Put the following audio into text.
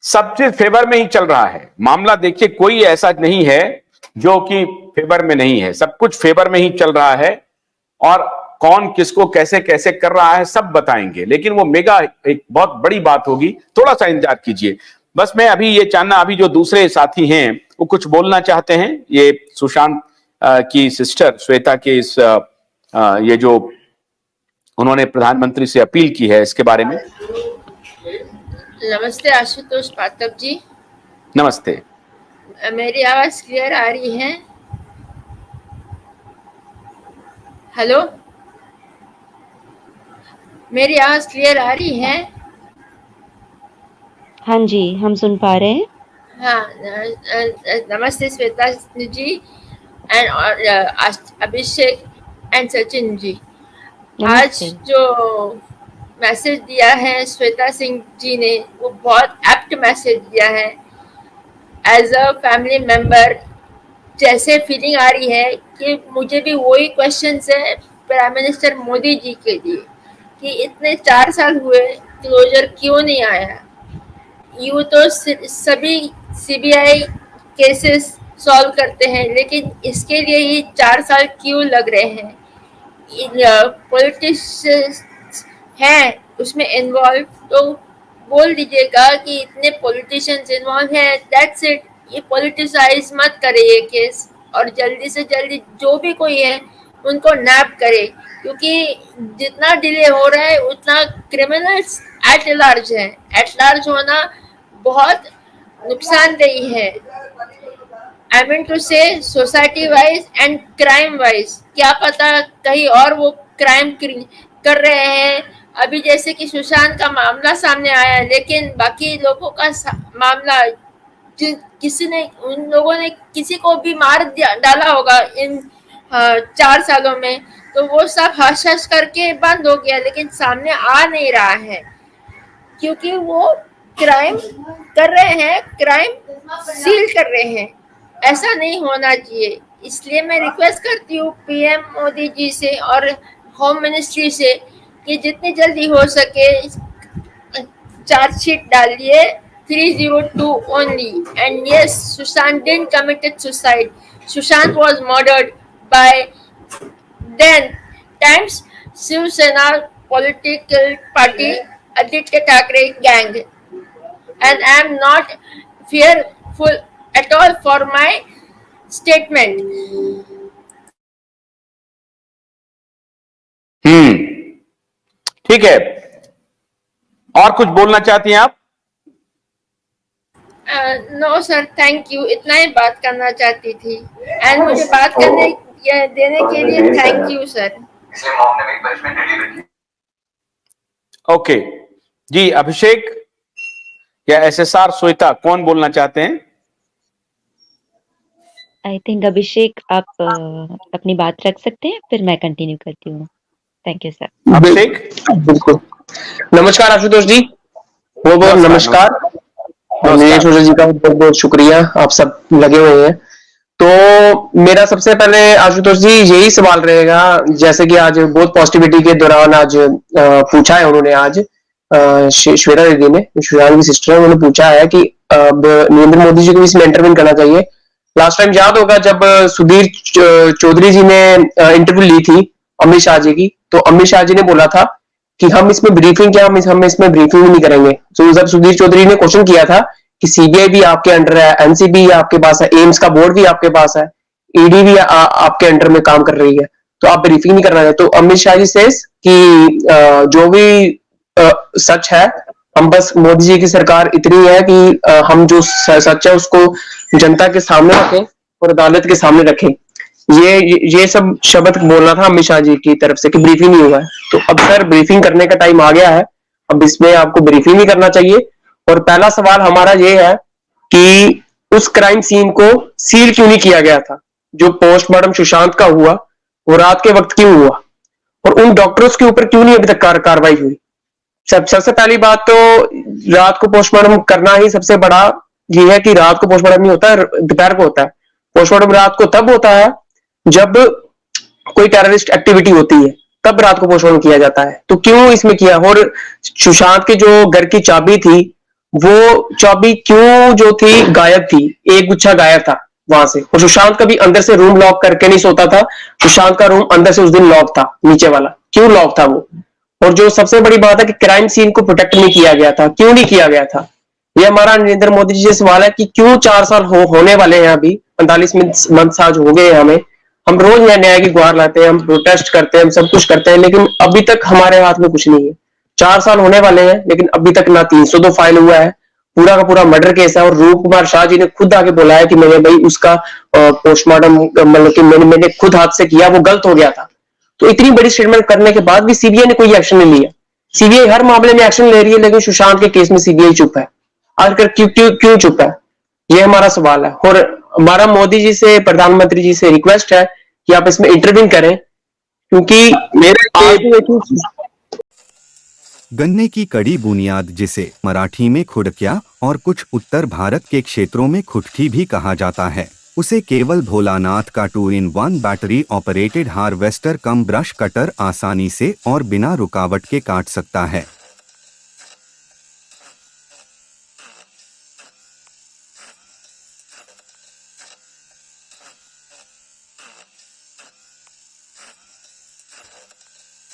सब चीज फेवर में ही चल रहा है। मामला देखिए, कोई ऐसा नहीं है जो कि फेवर में नहीं है, सब कुछ फेवर में ही चल रहा है। और कौन किसको कैसे कैसे कर रहा है सब बताएंगे, लेकिन वो मेगा एक बहुत बड़ी बात होगी, थोड़ा सा इंतजार कीजिए। बस मैं अभी ये जानना, अभी जो दूसरे साथी हैं वो कुछ बोलना चाहते हैं, ये सुशांत की सिस्टर श्वेता के इस ये जो उन्होंने प्रधानमंत्री से अपील की है इसके बारे में। नमस्ते आशुतोष पाठक जी। नमस्ते। मेरी आवाज क्लियर आ रही है? हेलो, मेरी आवाज क्लियर आ रही है? हाँ जी, हम सुन पा रहे हैं। हाँ, नमस्ते श्वेता जी and Abhishek and Sachin ji. आज जो मैसेज दिया है श्वेता सिंह जी ने, वो बहुत एप्ट मैसेज दिया है। एज अ फैमिली मेंबर जैसे फीलिंग आ रही है कि मुझे भी वही क्वेश्चन है प्राइम मिनिस्टर मोदी जी के लिए कि इतने 4 साल हुए, क्लोजर क्यों नहीं आया? यूँ तो सभी सीबीआई केसेस सॉल्व करते हैं, लेकिन इसके लिए ही 4 साल क्यों लग रहे हैं? पॉलिटिशियंस हैं उसमें इन्वॉल्व, तो बोल दीजिएगा कि इतने पॉलिटिशियंस इन्वॉल्व हैं, दैट्स इट। ये पॉलिटिसाइज मत करे ये केस, और जल्दी से जल्दी जो भी कोई है उनको नैप करे, क्योंकि जितना डिले हो रहा है उतना क्रिमिनल्स एट लार्ज है। एट लार्ज होना बहुत नुकसानदेही है। आई मीन टू से society wise and crime wise. क्या पता कहीं और वो क्राइम कर रहे हैं। अभी जैसे कि सुशांत का मामला सामने आया, लेकिन बाकी लोगों का मामला किसी ने, उन लोगों ने किसी को भी मार डाला होगा इन 4 सालों में, तो वो सब हश हश करके बंद हो गया, लेकिन सामने आ नहीं रहा है क्योंकि वो क्राइम कर रहे हैं, क्राइम सील कर रहे हैं। ऐसा नहीं होना चाहिए। इसलिए मैं रिक्वेस्ट करती हूँ पीएम मोदी जी से और होम मिनिस्ट्री से कि जितनी जल्दी हो सके चार्जशीट डालिए 302 only. And yes, Sushant didn't committed suicide. Sushant was murdered by then times Shiv Sena political party Aditya Thackeray gang. And I am not fearful at all for my statement. ठीक है, और कुछ बोलना चाहती हैं आप? No sir, thank you, इतना ही बात करना चाहती थी। एंड मुझे बात करने देने के लिए थैंक यू सर। ओके जी, अभिषेक या एसएसआर श्वेता, कौन बोलना चाहते हैं? आई थिंक अभिषेक आप अपनी बात रख सकते हैं, फिर मैं कंटिन्यू करती हूँ। Thank you sir. अभिषेक। बिल्कुल। नमस्कार आशुतोष जी, बहुत बहुत नमस्कार। नीलेश ओझा जी का बहुत बहुत शुक्रिया, आप सब लगे हुए हैं। तो मेरा सबसे पहले आशुतोष जी यही सवाल रहेगा, जैसे कि आज बहुत पॉजिटिविटी के दौरान आज पूछा है उन्होंने, आज श्वेता दीदी ने, सुशांत की सिस्टर है, उन्होंने पूछा है कि अब नरेंद्र मोदी जी को इसमें इंटरव्यू करना चाहिए। लास्ट टाइम याद होगा जब सुधीर चौधरी जी ने इंटरव्यू ली थी अमित शाह जी की, तो अमित शाह जी ने बोला था कि हम इसमें ब्रीफिंग क्या, हम इसमें ब्रीफिंग नहीं करेंगे। तो जब सुधीर चौधरी ने क्वेश्चन किया था कि सीबीआई भी आपके अंडर है, एनसीबी आपके पास है, एम्स का बोर्ड भी आपके पास है, ईडी भी आपके अंडर में काम कर रही है, तो आप ब्रीफिंग नहीं करना है। तो अमित शाह जी सेज कि जो भी सच है, हम बस मोदी जी की सरकार इतनी है कि हम जो सच है उसको जनता के सामने रखें और अदालत के सामने रखें। ये सब शब्द बोलना था अमित शाह जी की तरफ से कि ब्रीफिंग नहीं हुआ है। तो अब सर ब्रीफिंग करने का टाइम आ गया है, अब इसमें आपको ब्रीफिंग भी करना चाहिए। और पहला सवाल हमारा ये है कि उस क्राइम सीन को सील क्यों नहीं किया गया था? जो पोस्टमार्टम सुशांत का हुआ वो रात के वक्त क्यों हुआ, और उन डॉक्टर्स के ऊपर क्यों नहीं अभी तक कार्रवाई हुई? सबसे पहली बात तो रात को पोस्टमार्टम करना ही सबसे बड़ा ये है कि रात को पोस्टमार्टम नहीं होता है, दोपहर को होता है। पोस्टमार्टम रात को तब होता है जब कोई टेररिस्ट एक्टिविटी होती है, तब रात को पोस्टमार्टम किया जाता है। तो क्यों इसमें किया? और सुशांत के जो घर की चाबी थी वो चाबी क्यों जो थी गायब थी, एक गुच्छा गायब था वहां से। और सुशांत कभी अंदर से रूम लॉक करके नहीं सोता था, सुशांत का रूम अंदर से उस दिन लॉक था, नीचे वाला। क्यों लॉक था वो? और जो सबसे बड़ी बात है कि क्राइम सीन को प्रोटेक्ट नहीं किया गया था, क्यों नहीं किया गया था? ये हमारा नरेंद्र मोदी जी से सवाल है कि क्यों 4 साल होने वाले हैं, अभी 45 मंथ आज हो गए हमें, हम रोज न्याय की गुहार लाते हैं, हम प्रोटेस्ट करते हैं, हम सब कुछ करते हैं, लेकिन अभी तक हमारे हाथ में कुछ नहीं है। 4 साल होने वाले हैं लेकिन अभी तक ना 302 फाइल हुआ है, पूरा का पूरा मर्डर केस है। और रूप कुमार शाह जी ने खुद आके बोला है कि मैंने भाई उसका पोस्टमार्टम मतलब कि मैंने खुद हाथ से किया, वो गलत हो गया था। तो इतनी बड़ी स्टेटमेंट करने के बाद भी सीबीआई ने कोई एक्शन नहीं लिया। सीबीआई हर मामले में एक्शन ले रही है, लेकिन सुशांत के केस में सीबीआई चुप है। आखिर क्यों क्यों क्यों चुप है, ये हमारा सवाल है। और हमारा मोदी जी से, प्रधानमंत्री जी से रिक्वेस्ट है कि आप इसमें इंटरवीन करें, क्योंकि गन्ने की कड़ी बुनियाद, जिसे मराठी में खुडक्या और कुछ उत्तर भारत के क्षेत्रों में खुटकी भी कहा जाता है, उसे केवल भोलानाथ का 2-in-1 बैटरी ऑपरेटेड हार्वेस्टर कम ब्रश कटर आसानी से और बिना रुकावट के काट सकता है।